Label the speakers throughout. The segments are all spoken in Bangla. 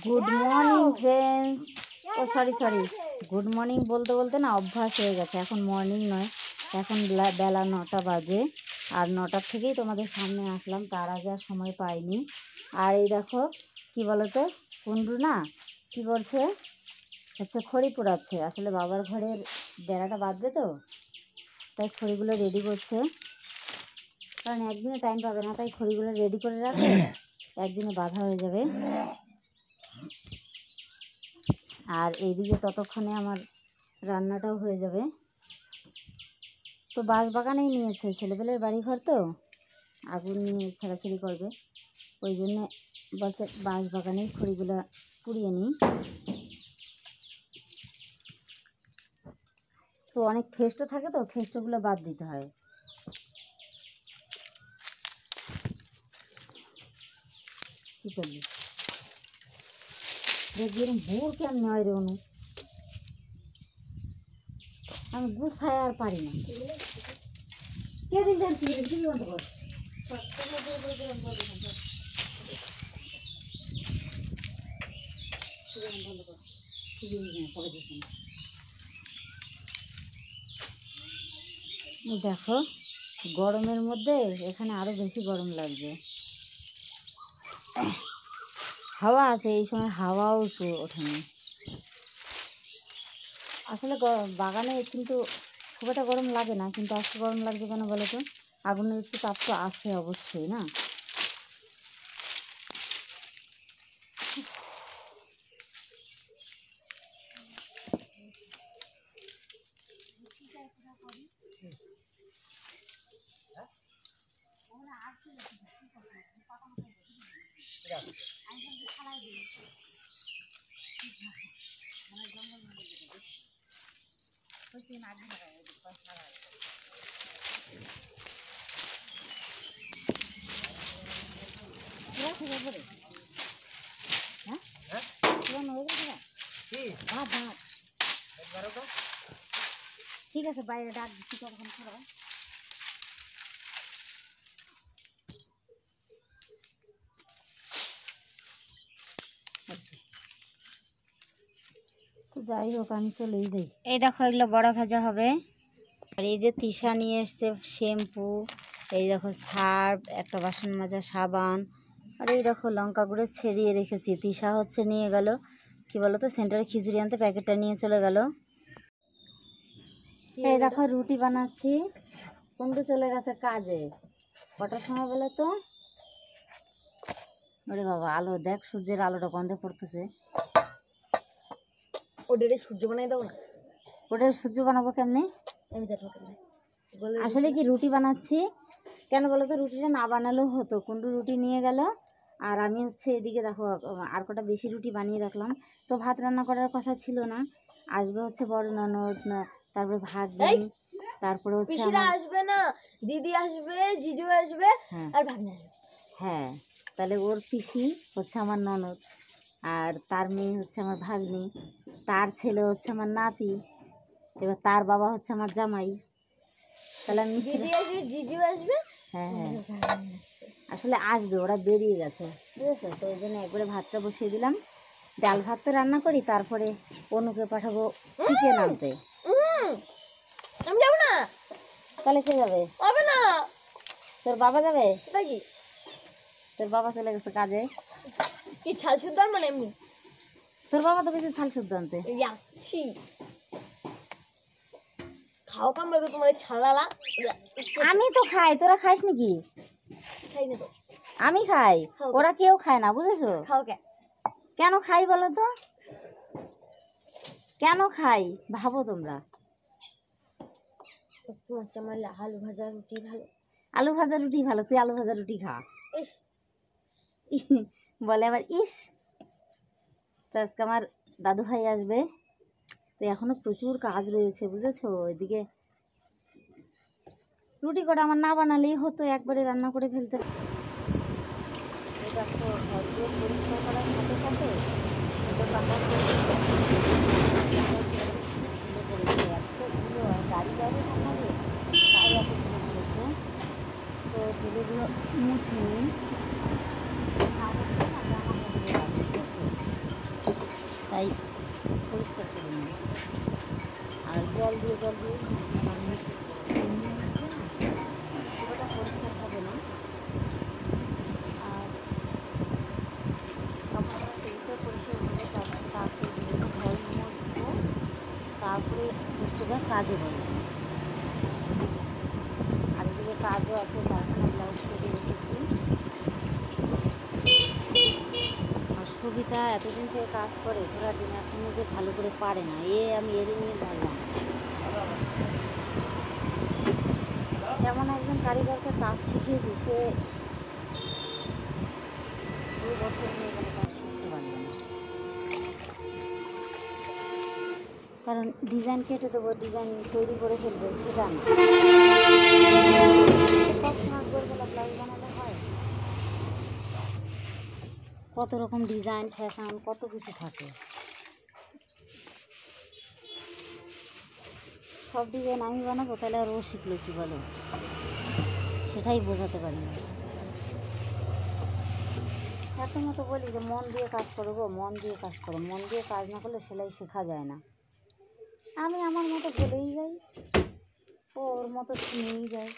Speaker 1: Good morning friends. Oh sorry good morning বলতে বলতে না অভ্যাস হয়ে গেছে, এখন মর্নিং নয়, এখন বেলা 9টা বাজে। আর 9টার থেকেই তোমাদের সামনে আসলাম, তার আগে আর সময় পাইনি। আর এই দেখো কি বলতো, কুন্ডু না কি করছে, হচ্ছে খড়ি পোড়াচ্ছে। আসলে বাবার ঘরের বেড়াটা বাঁধবে তো, তাই খড়িগুলো রেডি করছে। কারণ একদিনে টাইম পাবে না, তাই খড়িগুলো রেডি করে রাখবে, একদিনে বাঁধা হয়ে যাবে। আর এইদিকে ততক্ষণে আমার রান্নাটাও হয়ে যাবে। তো বাঁশবাগানেই নিয়েছে, ছেলেপেলের বাড়িঘর তো, আগুন নিয়ে ছেঁড়াছেড়ি করবে, ওই জন্যে বলছে বাঁশবাগানেই খড়িগুলো পুড়িয়ে নিই। তো অনেক ফেস্ট থাকে, তো ফেস্টগুলো বাদ দিতে হয়। কী করবি দেখবি এরকম ভোর কেমন হয় রে অনু, আমি গুছায় আর পারি না। কে দিন জানছি বন্ধ কর। দেখো গরমের মধ্যে এখানে আরো বেশি গরম লাগছে। হাওয়া আছে, এই সময় হাওয়াও একটু ওঠেনি। আসলে বাগানে কিন্তু খুব একটা গরম লাগে না, কিন্তু আজকে গরম লাগছে কেন বলো তো, আগুনের একটু তাপ তো আছে অবশ্যই না। ঠিক আছে, বাইরে ডাক দিচ্ছি তখন খারাপ। তো যাই হোক আমি চলেই যাই। এই দেখো এগুলো বড়া ভাজা হবে। আর এই যে তিশা নিয়ে এসছে শ্যাম্পু, এই দেখো সার্ফ, একটা বাসন মাজা সাবান, আর এই দেখো লঙ্কা গুঁড়ো ছেড়িয়ে রেখেছি। তিশা হচ্ছে নিয়ে গেল কি বলতো, সেন্টারে খিচুড়ি আনতে, প্যাকেটটা নিয়ে চলে গেল। এই দেখো রুটি বানাচ্ছি, কুন্ডু চলে গেছে কাজে। কটার সময় বলো তো? ওরে বাবা, আলো দেখ, সূর্যের আলোটা গন্ধে পড়তেছে।
Speaker 2: ওটারে সূর্য বানাই দাও না।
Speaker 1: ওটার সূর্য বানাবো কেমনি? আসলে কি রুটি বানাচ্ছি কেন বলো তো, রুটিটা না বানালেও হতো, কুন্ডু রুটি নিয়ে গেল। আর আমি হচ্ছে এদিকে দেখো আর কটা বেশি রুটি বানিয়ে রাখলাম। তো ভাত রান্না করার কথা ছিল না, আসবে হচ্ছে বড় ননদ, তারপরে ভাগ্নি, তারপরে হচ্ছে
Speaker 2: আসবে না, দিদি আসবে, জিজু আসবে, আর ভাগ্নি আসবে।
Speaker 1: হ্যাঁ, তাহলে ওর পিসি হচ্ছে আমার ননদ, আর তার মেয়ে হচ্ছে আমার ভাগ্নি, তার ছেলে হচ্ছে আমার নাতি, এবার তার বাবা হচ্ছে আমার জামাই। তাহলে আমি
Speaker 2: দিদি আসবে, জিজু আসবে।
Speaker 1: হ্যাঁ আসলে আসবে, ওরা বেরিয়ে গেছে বুঝেছো, তো ওই জন্য একবারে ভাতটা বসিয়ে দিলাম। ডাল ভাত তো রান্না করি, তারপরে অনুকে পাঠাবো চিকেন আনতে।
Speaker 2: আমি যাবো না।
Speaker 1: তাহলে কে যাবে?
Speaker 2: হবে না।
Speaker 1: তোর বাবা যাবে
Speaker 2: নাকি?
Speaker 1: তোর বাবা চলে গেছে কাজে।
Speaker 2: কি ছাল শুদ্ধ মানে এমনি?
Speaker 1: তোর বাবা তো গেছে ছাল শুদ্ধ আনতে।
Speaker 2: যাচ্ছি। খাও কাম বেগো তোমার ছালালা।
Speaker 1: আমি তো খাই, তোরা খাস নাকি?
Speaker 2: খাই না তো।
Speaker 1: আমি খাই, ওরা কেউ খায় না বুঝেছো।
Speaker 2: খাও কে?
Speaker 1: কেন খাই বলো তো, কেন খাই ভাবো তোমরা?
Speaker 2: আমার আলু ভাজা রুটি ভালো।
Speaker 1: আলু ভাজা রুটি ভালো, তুই আলু ভাজা রুটি খা।
Speaker 2: ইস
Speaker 1: বলে আবার ইস। তো আজকে আমার দাদু ভাই আসবে, তো এখনো প্রচুর কাজ রয়েছে বুঝেছো। এদিকে রুটি কটা আমার না বানালেই হতো, একবারে রান্না করে ফেলতে। দেখো ঘরগুলো পরিষ্কার করার সাথে সাথে এতগুলো গাড়ি গাড়ি রান্নাবে, তাই এতগুলো পড়েছে। তো ধুলোগুলো মুছে নিই, বুঝেছো। তাই পরিষ্কার করে নিই। আর জল দিয়ে পুরোটা পরিষ্কার হবে না। আর তখন আমার তেলটা পরিষ্কার করে যাচ্ছে, তারপরে সেগুলো ঘর মুছবো, তারপরে হচ্ছে গা কাজে বলবো। আর এদিকে কাজও আছে, চারখানা ব্লাউজ কেটে রেখেছি। আর সবিতা এতদিন থেকে কাজ করে পুরা দিন, এখনো যে ভালো করে পারে না, আমি এরই নিয়ে ভাবলাম এমন একজন কারিগরকে কাজ শিখিয়েছি, সে 2 বছর হয়ে গেলে তার শিখতে পারবে না। কারণ ডিজাইন কেটে দেবো, ডিজাইন তৈরি করে ফেলবে, সেটা না। সবসময় ভোরবেলা ব্লাউজ বানালে হয়? কত রকম ডিজাইন, ফ্যাশন, কত কিছু থাকে। সব ডিজাইন আমি বানাবো, তাহলে আর ও শিখলো কী বলো? সেটাই বোঝাতে পারি না। এত মতো বলি যে মন দিয়ে কাজ করো গো, মন দিয়ে কাজ করো। মন দিয়ে কাজ না করলে সেলাই শেখা যায় না। আমি আমার মতো বলেই যাই, ও ওর মতো শুনেই যায়।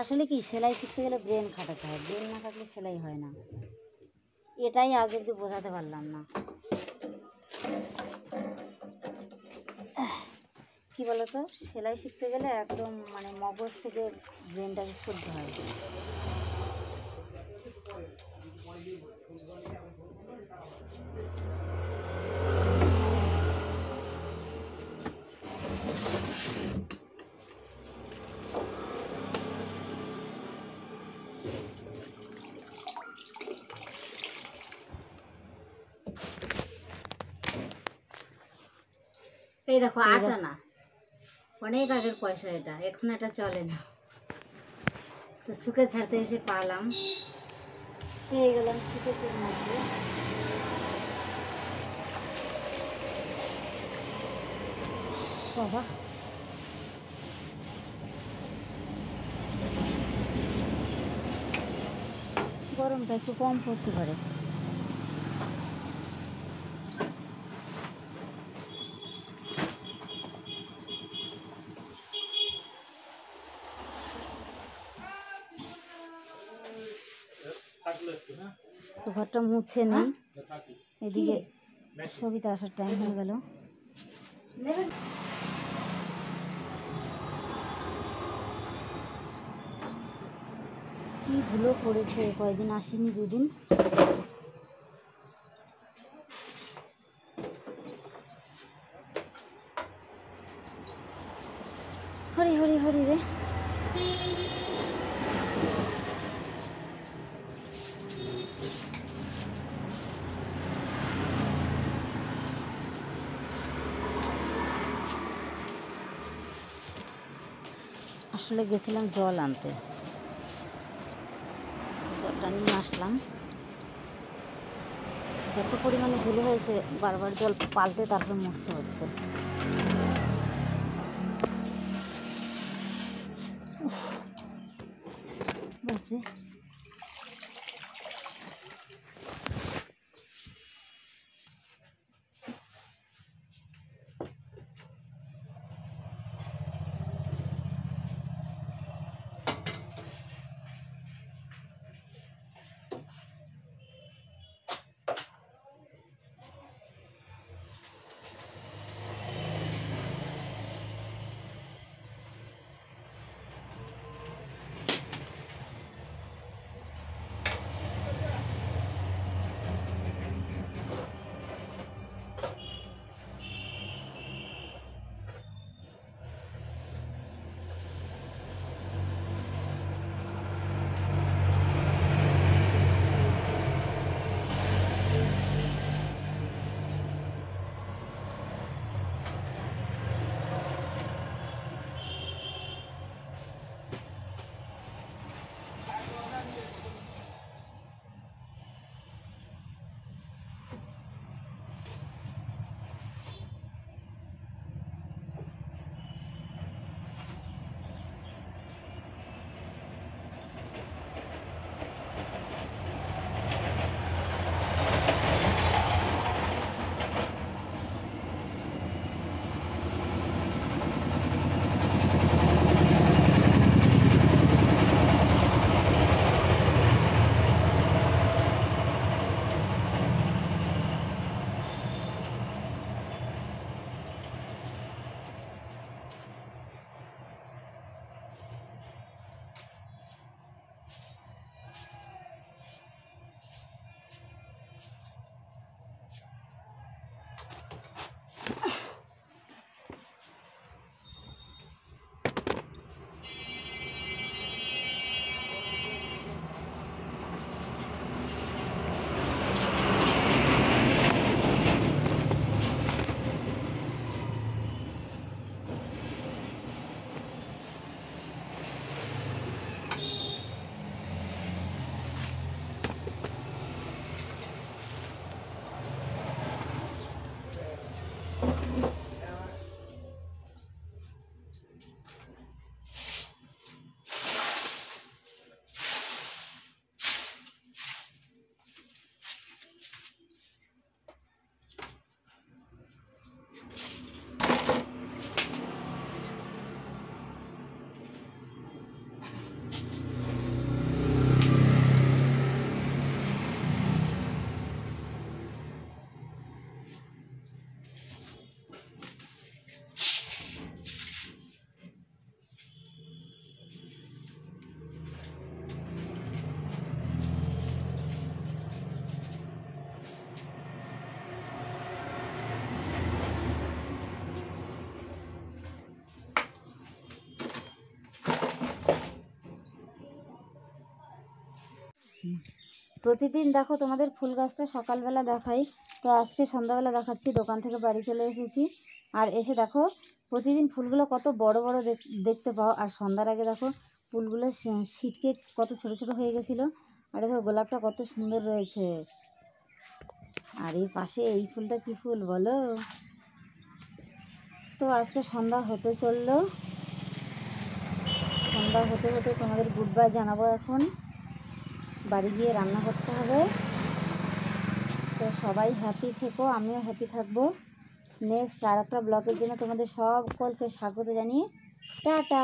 Speaker 1: আসলে কি, সেলাই শিখতে গেলে ব্রেন খাটাতে হয়, ব্রেন না থাকলে সেলাই হয় না। এটাই আজ অব্দি বোঝাতে পারলাম না। কী বলো তো, সেলাই শিখতে গেলে একদম মানে মগজ থেকে ব্রেনটাকে খুলতে হয়। এই দেখো 8 আনা, অনেক আগের পয়সা এটা, এখন এটা চলে না। তো সুখে ছাড়তে এসে পারলাম, পেয়ে গেলাম সুখের মধ্যে। বাবা, গরমটা একটু কম পড়তে পারে। তো ঘরটা মুছে নেই, এদিকে সবিতা আসার টাইম হয়ে গেল। কি ধুলো পড়েছে, কয়দিন আসেনি, 2 দিন। হরি হরি হরি রে। আসলে গেছিলাম জল আনতে, জলটা নিয়ে আসলাম। এত পরিমাণে ধুলো হয়েছে, বারবার জল পাল্টে তারপরে মুছতে হচ্ছে। বাপরে, প্রতিদিন দেখো তোমাদের ফুল গাছটা সকালবেলা দেখাই, তো আজকে সন্ধ্যাবেলা দেখাচ্ছি। দোকান থেকে বাড়ি চলে এসেছি, আর এসে দেখো প্রতিদিন ফুলগুলো কত বড় বড় দেখতে পাও, আর সন্ধ্যার আগে দেখো ফুলগুলো ছিটকে কত ছোট ছোট হয়ে গেছিলো। আর দেখো গোলাপটা কত সুন্দর রয়েছে। আর এই পাশে এই ফুলটা কি ফুল বলো? তো আজকে সন্ধ্যা হতে চললো, সন্ধ্যা হতে হতে তোমাদের গুড বাই জানাবো। এখন বাড়ি গিয়ে রান্না করতে হবে। তো সবাই হ্যাপি থেকো, আমিও হ্যাপি থাকবো। নেক্সট আর একটা ব্লগের জন্য তোমাদের সকলকে স্বাগত জানিয়ে টাটা।